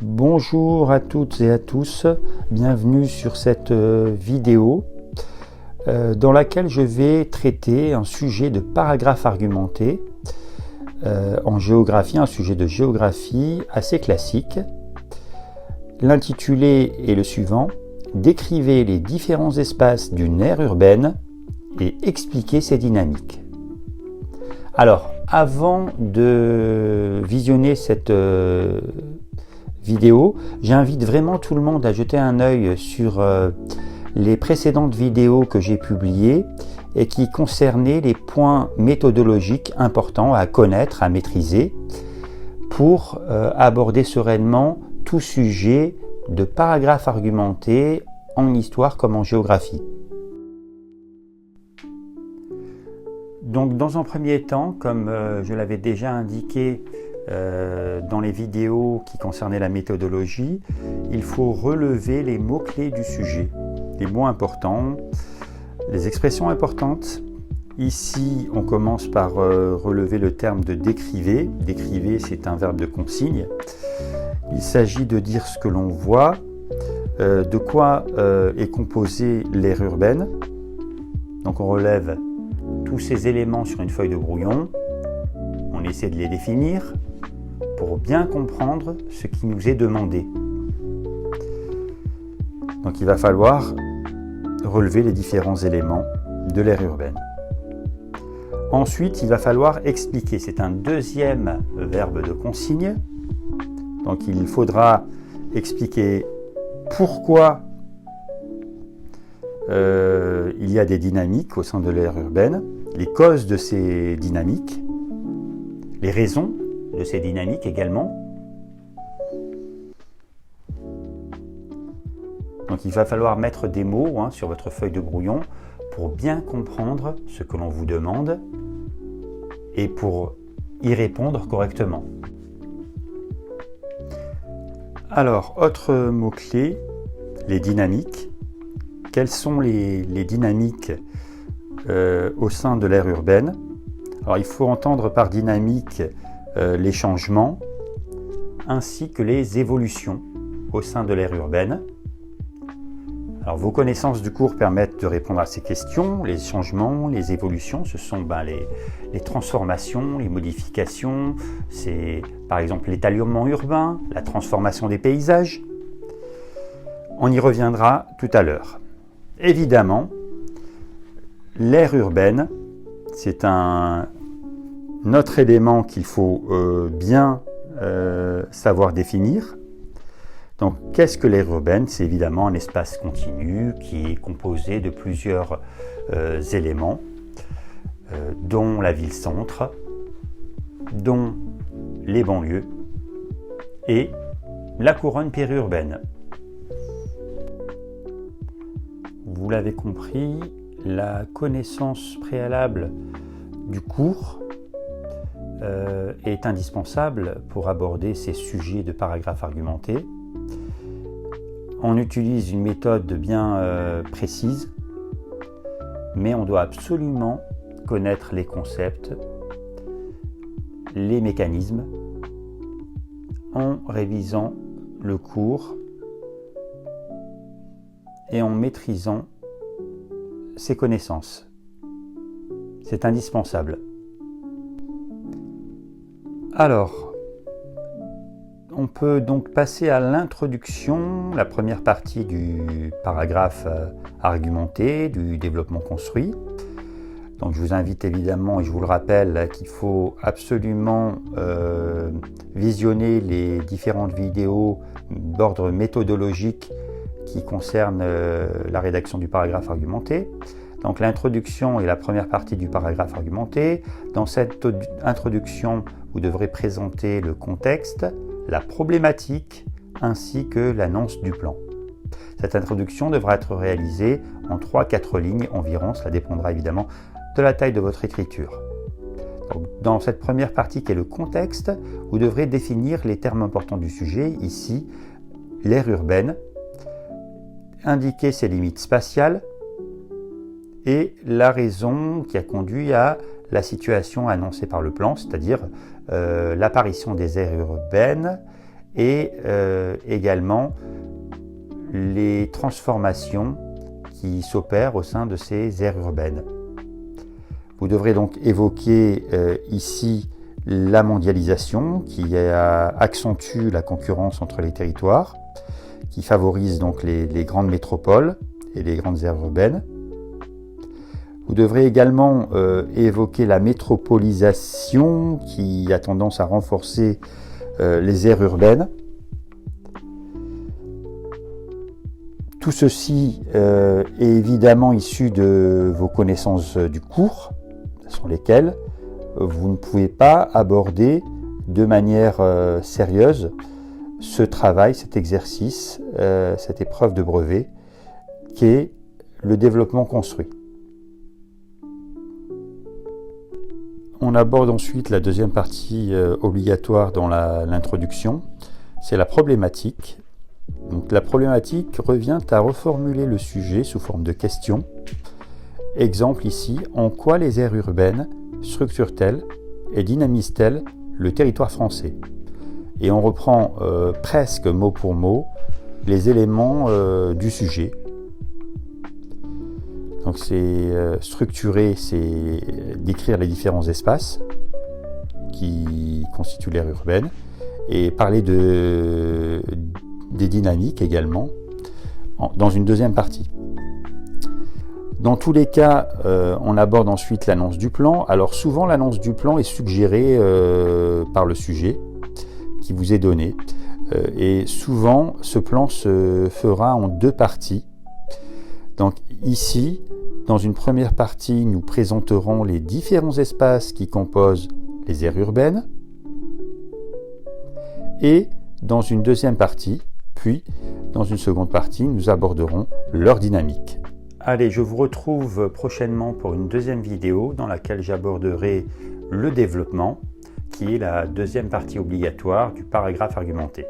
Bonjour à toutes et à tous, bienvenue sur cette vidéo dans laquelle je vais traiter un sujet de paragraphe argumenté en géographie, un sujet de géographie assez classique. L'intitulé est le suivant: décrivez les différents espaces d'une aire urbaine et expliquez ses dynamiques. Alors, avant de visionner cette vidéo, j'invite vraiment tout le monde à jeter un œil sur les précédentes vidéos que j'ai publiées et qui concernaient les points méthodologiques importants à connaître, à maîtriser pour aborder sereinement tout sujet de paragraphe argumenté en histoire comme en géographie. Donc dans un premier temps, comme je l'avais déjà indiqué dans les vidéos qui concernaient la méthodologie, il faut relever les mots-clés du sujet, les mots importants, les expressions importantes. Ici, on commence par relever le terme de décriver. Décriver, c'est un verbe de consigne. Il s'agit de dire ce que l'on voit, de quoi est composée l'aire urbaine. Donc on relève tous ces éléments sur une feuille de brouillon, on essaie de les définir pour bien comprendre ce qui nous est demandé. Donc il va falloir relever les différents éléments de l'aire urbaine. Ensuite, il va falloir expliquer. C'est un deuxième verbe de consigne. Donc il faudra expliquer pourquoi il y a des dynamiques au sein de l'aire urbaine, les causes de ces dynamiques, les raisons de ces dynamiques également. Donc il va falloir mettre des mots sur votre feuille de brouillon pour bien comprendre ce que l'on vous demande et pour y répondre correctement. Alors, autre mot-clé, les dynamiques. Quelles sont les dynamiques au sein de l'aire urbaine? Alors, il faut entendre par dynamique les changements ainsi que les évolutions au sein de l'aire urbaine. Alors, vos connaissances du cours permettent de répondre à ces questions. Les changements, les évolutions, ce sont les transformations, les modifications. C'est par exemple l'étalement urbain, la transformation des paysages. On y reviendra tout à l'heure. Évidemment, l'aire urbaine, c'est un autre élément qu'il faut bien savoir définir. Donc, qu'est-ce que l'aire urbaine? C'est évidemment un espace continu qui est composé de plusieurs éléments, dont la ville-centre, dont les banlieues et la couronne périurbaine. Vous l'avez compris, la connaissance préalable du cours est indispensable pour aborder ces sujets de paragraphe argumenté. On utilise une méthode bien précise, mais on doit absolument connaître les concepts, les mécanismes, en révisant le cours et en maîtrisant ses connaissances. C'est indispensable. Alors, on peut donc passer à l'introduction, la première partie du paragraphe argumenté, du développement construit. Donc je vous invite évidemment, et je vous le rappelle, qu'il faut absolument visionner les différentes vidéos d'ordre méthodologique qui concernent la rédaction du paragraphe argumenté. Donc l'introduction est la première partie du paragraphe argumenté. Dans cette introduction, vous devrez présenter le contexte, la problématique ainsi que l'annonce du plan. Cette introduction devra être réalisée en 3-4 lignes environ, cela dépendra évidemment de la taille de votre écriture. Donc, dans cette première partie qui est le contexte, vous devrez définir les termes importants du sujet, ici l'aire urbaine, indiquer ses limites spatiales et la raison qui a conduit à la situation annoncée par le plan, c'est-à-dire l'apparition des aires urbaines et également les transformations qui s'opèrent au sein de ces aires urbaines. Vous devrez donc évoquer ici la mondialisation qui accentue la concurrence entre les territoires, qui favorise donc les grandes métropoles et les grandes aires urbaines. Vous devrez également évoquer la métropolisation qui a tendance à renforcer les aires urbaines. Tout ceci est évidemment issu de vos connaissances du cours, sans lesquelles vous ne pouvez pas aborder de manière sérieuse ce travail, cet exercice, cette épreuve de brevet qui est le développement construit. On aborde ensuite la deuxième partie obligatoire dans l'introduction, c'est la problématique. Donc, la problématique revient à reformuler le sujet sous forme de questions. Exemple ici, en quoi les aires urbaines structurent-elles et dynamisent-elles le territoire français? Et on reprend presque mot pour mot les éléments du sujet. Donc c'est structurer, c'est décrire les différents espaces qui constituent l'aire urbaine et parler des dynamiques également dans une deuxième partie. Dans tous les cas, on aborde ensuite l'annonce du plan. Alors souvent l'annonce du plan est suggérée par le sujet qui vous est donné. Et souvent ce plan se fera en deux parties. Donc ici, dans une première partie, nous présenterons les différents espaces qui composent les aires urbaines. Et dans une deuxième partie, puis dans une seconde partie, nous aborderons leur dynamique. Allez, je vous retrouve prochainement pour une deuxième vidéo dans laquelle j'aborderai le développement, qui est la deuxième partie obligatoire du paragraphe argumenté.